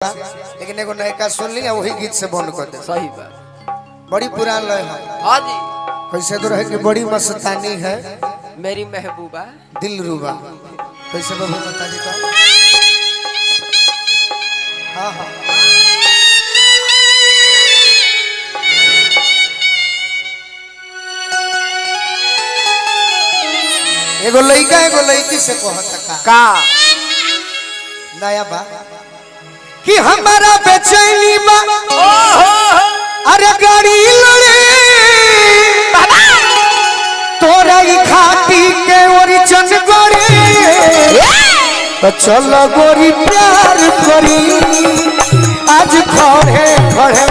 लेकिन एगो नयका सुन लिया वही गीत से बंद कर दे। सही बात, बड़ी पुरान लय है। हाँ जी। कैसे तो रहे कि बड़ी मस्तानी है मेरी महबूबा दिलरुबा। कैसे बाबू बता दी तो। हाँ हाँ एगो लड़का एगो लड़की से कहता का नया बा कि हमारा बेचैनी बा अरे गाड़ी लड़े तोरा ही खाती के ओरिजिन गोरी तो चलो गोरी प्यार करी आज खड़े खड़े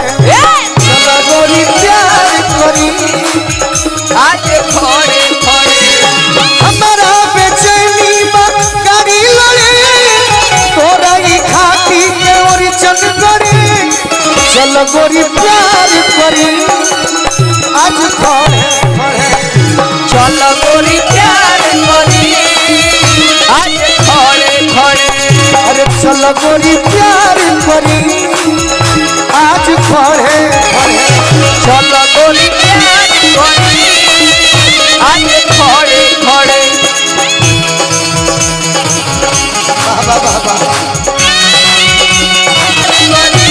चलो गोरी प्यार करी आज खड़े खड़े हमारा बेचैनी बा गाड़ी लड़े तोरा ही खाती के ओरिजिन गोरी चलो गोरी प्यार करी आज खड़े खड़े चलो गोरी प्यार करी आज खड़े खड़े। अरे चलो गोरी प्यार करी आज खड़े खड़े चलो गोरी प्यार करी आज खड़े खड़े। वाह वाह वाह वाह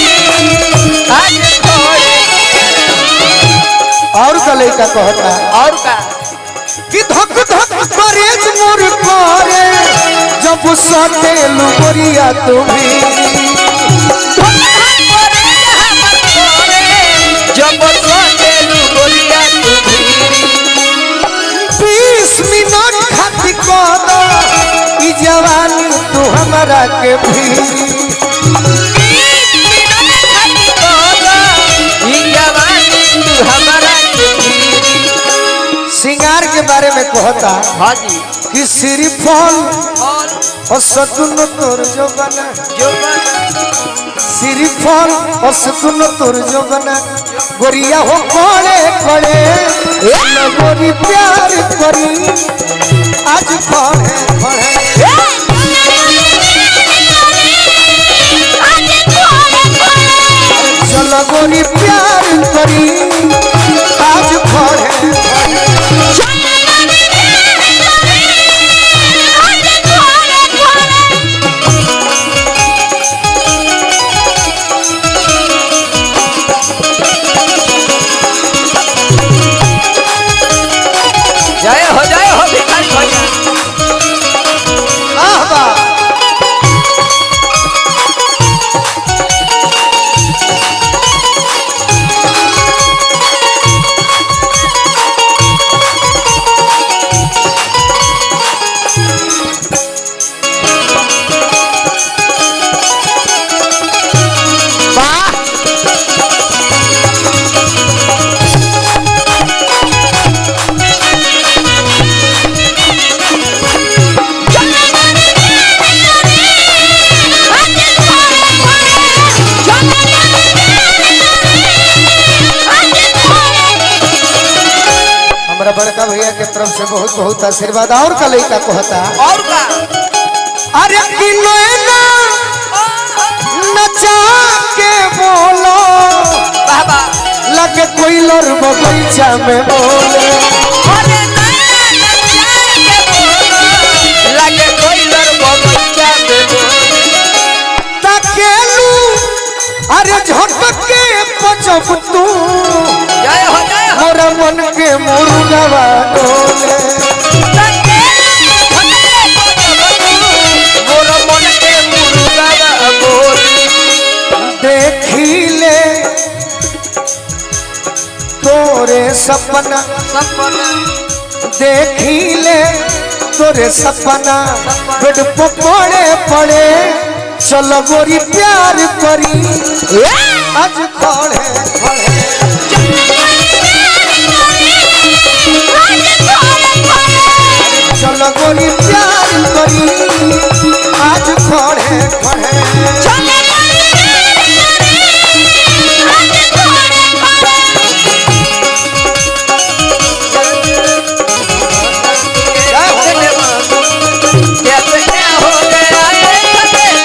आज खड़े और गले का कहता और का कि धक धक करे मोर करे जब सटे लुगरिया तुम्ही जब सोचेलू गोरिया तुम्ही 20 मिनट खाती कदा ई जवानी तू हमरा के भी सिंगार के बारे में कहता हाँ जी कि सिरी फल और और सतुन तोर जो बना जो सिरी फल और सतुन तोर जो बना गोरिया हो कोड़े कोड़े गोरी प्यार करी आज खड़े खड़े चलो गोरी प्यार करी आज खड़े खड़े जय हो भिखारी भैया। वाह वाह हमारा बड़का भैया के तरफ से बहुत बहुत आशीर्वाद। और का लड़का कहता और का अरे कि नैना नचा के बोलो बाबा लगे कोई लोर बगीचा में बोले अरे लगे कोई लर बगीचा में तकेलू अरे झटके पचब तू जय हो मोरा मन के मुर्गवा डोले मोर मन के मुर्गा बोल देखिले तोरे सपना सपना देखिले तोरे सपना बेड पे पड़े पड़े चलो गोरी प्यार करी आज खड़े खड़े चलो गोरी प्यार करी आज खड़े खड़े कैसे क्या हो गया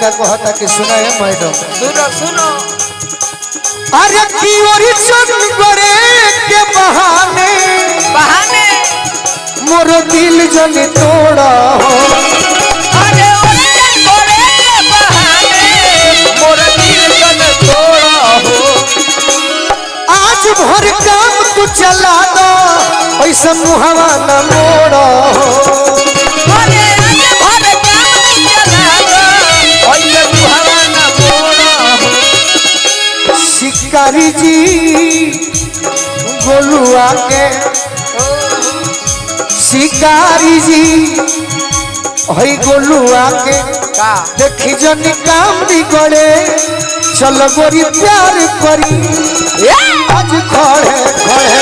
लड़का कहता कि सुना है मैडम सुनो सुनो अरे की ओरिजिन करे के बहाने बहाने मोर दिल जन तोड़ा हो अरे ओरिजिन करे के बहाने मोर दिल जन तोड़ा हो आज भर काम तू चला दो ऐसा मुहावा न मोड़ा हो अरे आज भर काम चला दो ऐसा मुहावा न मोड़ा हो शिकारी जी गोलुआ के शिकारी जी हई गोलुआ के का देखी जन काम बिगड़े चल गोरी प्यार करी आज खड़े खड़े